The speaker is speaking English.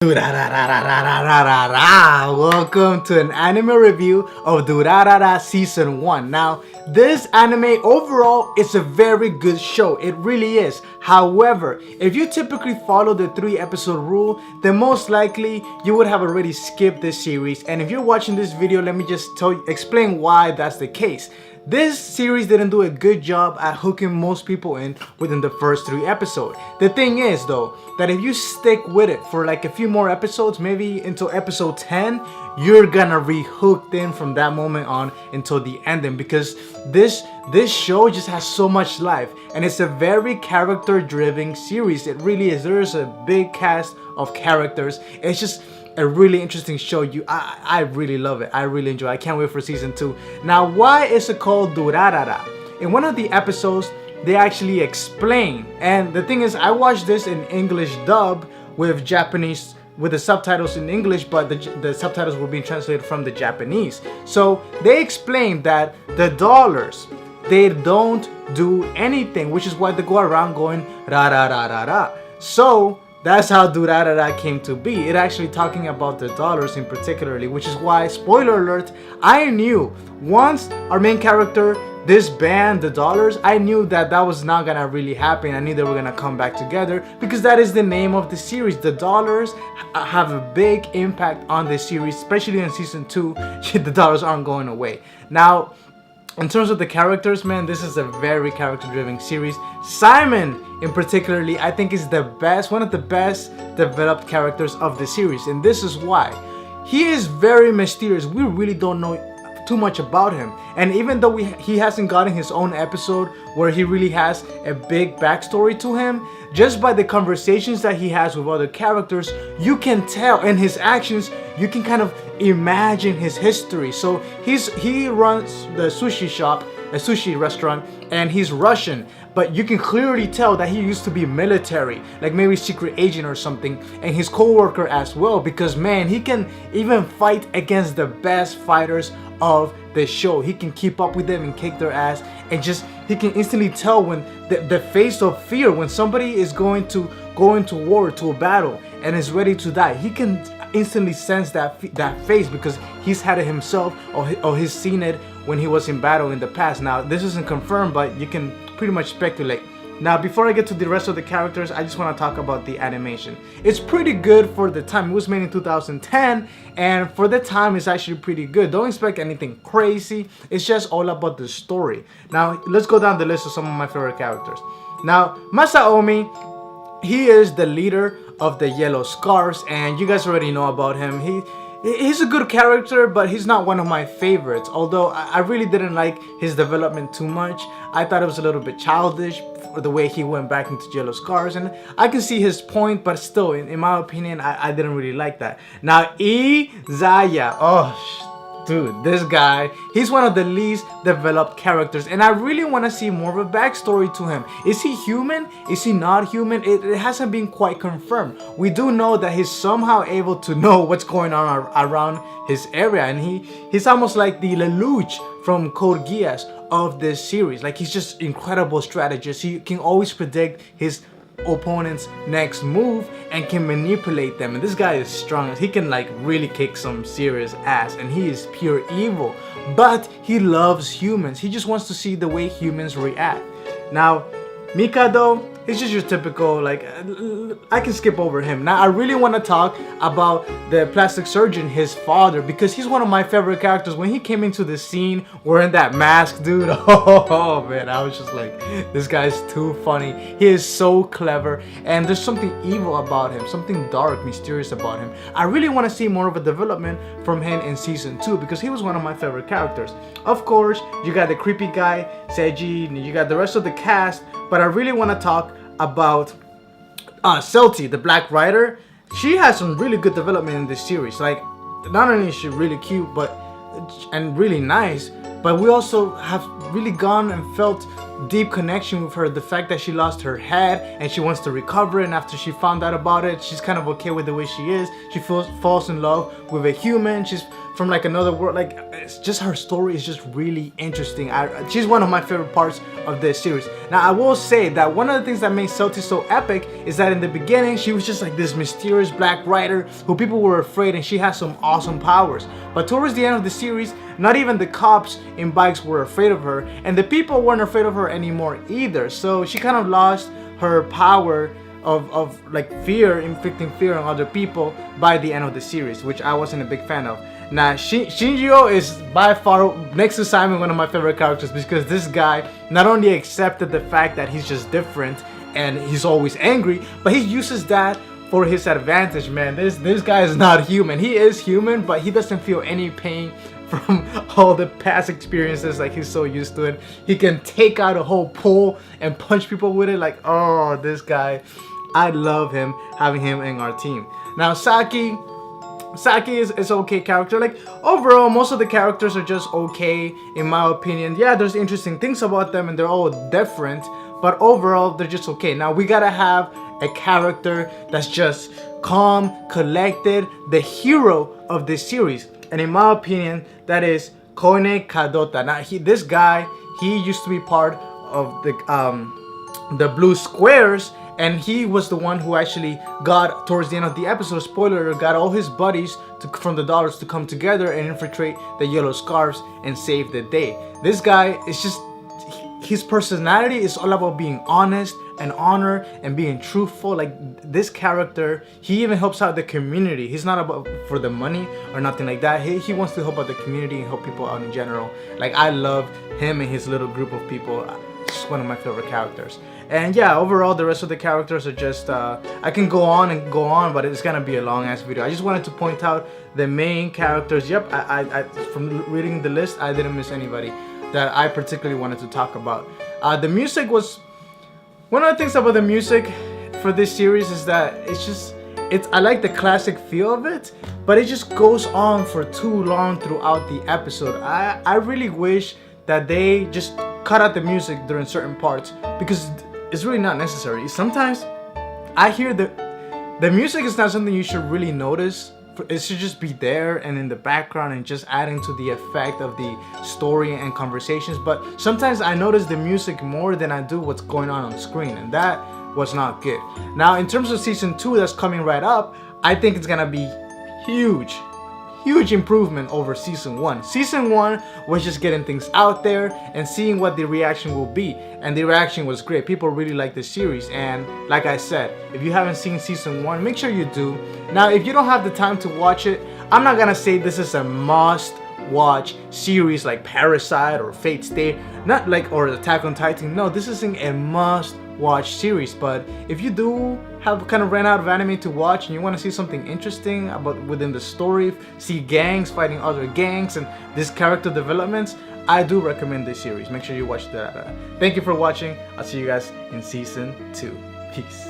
Durarara. Welcome to an anime review of Durarara Season 1. Now, this anime overall is a very good show. It really is. However, if you typically follow the 3-episode rule, then most likely you would have already skipped this series. And if you're watching this video, let me just explain why that's the case. This series didn't do a good job at hooking most people in within the first 3 episodes. The thing is though, that if you stick with it for like a few more episodes, maybe until episode 10, you're gonna be hooked in from that moment on until the ending, because this show just has so much life and it's a very character driven series. It really is. There's a big cast of characters. It's just a really interesting show. I really love it. I really enjoy it. I can't wait for season 2. Now, why is it called Durarara? In one of the episodes, they actually explain. And the thing is, I watched this in English dub with the subtitles in English, but the subtitles were being translated from the Japanese. So they explained that the dollars, they don't do anything, which is why they go around going ra ra ra ra ra. So that's how Durarara came to be. It actually talking about the dollars in particularly, which is why, spoiler alert, I knew once our main character disbanded the dollars, I knew that was not gonna really happen. I knew they were gonna come back together because that is the name of the series. The dollars have a big impact on the series, especially in season 2. The dollars aren't going away. Now, in terms of the characters, man, this is a very character-driven series. Simon, in particularly, I think is one of the best developed characters of the series, and this is why. He is very mysterious. We really don't know too much about him, and even though he hasn't gotten his own episode where he really has a big backstory to him, just by the conversations that he has with other characters, you can tell, and his actions, you can kind of imagine his history. So he runs the sushi shop, a sushi restaurant, and he's Russian, but you can clearly tell that he used to be military, like maybe secret agent or something, and his co-worker as well, because man, he can even fight against the best fighters of the show. He can keep up with them and kick their ass, and just he can instantly tell when the face of fear, when somebody is going to go into war, to a battle, and is ready to die. He can instantly sense that face because he's had it himself, or he's seen it when he was in battle in the past. Now, this isn't confirmed, but you can pretty much speculate. Now, before I get to the rest of the characters, I just want to talk about the animation. It's pretty good for the time. It was made in 2010, and for the time, it's actually pretty good. Don't expect anything crazy. It's just all about the story. Now, let's go down the list of some of my favorite characters. Now, Masaomi, he is the leader of the Yellow Scarves, and you guys already know about him. He's a good character, but he's not one of my favorites. Although I really didn't like his development too much. I thought it was a little bit childish for the way he went back into Yellow Scars, and I can see his point, but still, in my opinion, I didn't really like that. Now, Izaya, dude, this guy, he's one of the least developed characters, and I really want to see more of a backstory to him. Is he human? Is he not human? It hasn't been quite confirmed. We do know that he's somehow able to know what's going on around his area, and he's almost like the Lelouch from Code Geass of this series. Like, he's just incredible strategist. He can always predict his opponent's next move and can manipulate them, and this guy is strong. He can like really kick some serious ass, and he is pure evil, but he loves humans. He just wants to see the way humans react. Now, Mikado, he's just your typical, like, I can skip over him. Now, I really want to talk about the plastic surgeon, his father, because he's one of my favorite characters. When he came into the scene wearing that mask, dude, oh man, I was just like, this guy's too funny. He is so clever, and there's something evil about him, something dark, mysterious about him. I really want to see more of a development from him in season 2, because he was one of my favorite characters. Of course, you got the creepy guy, Seiji, and you got the rest of the cast, but I really want to talk about Celti, the Black Rider. She has some really good development in this series. Like, not only is she really cute and really nice, but we also have really gone and felt deep connection with her. The fact that she lost her head and she wants to recover it, and after she found out about it, she's kind of okay with the way she is. She falls in love with a human. She's from like another world. Like, it's just, her story is just really interesting. She's one of my favorite parts of this series. Now, I will say that one of the things that made Celti so epic is that in the beginning she was just like this mysterious black rider who people were afraid, and she has some awesome powers. But towards the end of the series, not even the cops in bikes were afraid of her, and the people weren't afraid of her anymore either. So she kind of lost her power of like fear, inflicting fear on other people by the end of the series, which I wasn't a big fan of. Now, Shinjiro is by far, next to Simon, one of my favorite characters, because this guy not only accepted the fact that he's just different and he's always angry, but he uses that for his advantage, man. This guy is not human. He is human, but he doesn't feel any pain from all the past experiences. Like, he's so used to it. He can take out a whole pole and punch people with it. Like, oh, this guy, I love him, having him in our team. Now, Saki is okay character. Like, overall, most of the characters are just okay, in my opinion. Yeah, there's interesting things about them and they're all different, but overall, they're just okay. Now, we gotta have a character that's just calm, collected, the hero of this series. And in my opinion, that is Kone Kadota. Now, this guy, he used to be part of the Blue Squares, and he was the one who actually got, towards the end of the episode, spoiler, got all his buddies from the Dollars to come together and infiltrate the Yellow Scarves and save the day. This guy is just, his personality is all about being honest and honor and being truthful. Like, this character, he even helps out the community. He's not about for the money or nothing like that. He wants to help out the community and help people out in general. Like, I love him and his little group of people. It's one of my favorite characters. And yeah, overall, the rest of the characters are just, I can go on and go on, but it's gonna be a long ass video. I just wanted to point out the main characters. Yep, I from reading the list, I didn't miss anybody that I particularly wanted to talk about. The music was, one of the things about the music for this series is that I like the classic feel of it, but it just goes on for too long throughout the episode. I really wish that they just cut out the music during certain parts, because it's really not necessary. Sometimes I hear the music is not something you should really notice. It should just be there and in the background and just adding to the effect of the story and conversations. But sometimes I notice the music more than I do what's going on screen, and that was not good. Now, in terms of season 2 that's coming right up, I think it's gonna be huge improvement over season 1. Season 1 was just getting things out there and seeing what the reaction will be, and the reaction was great. People really like the series, and like I said, if you haven't seen season 1, make sure you do. Now, if you don't have the time to watch it, I'm not gonna say this is a must watch series like Parasite or Fate Stay, not like, or Attack on Titan. No, this isn't a must watch series, but if you do have kind of ran out of anime to watch and you want to see something interesting about within the story, see gangs fighting other gangs and this character developments, I do recommend this series. Make sure you watch that. Thank you for watching. I'll see you guys in season 2. Peace.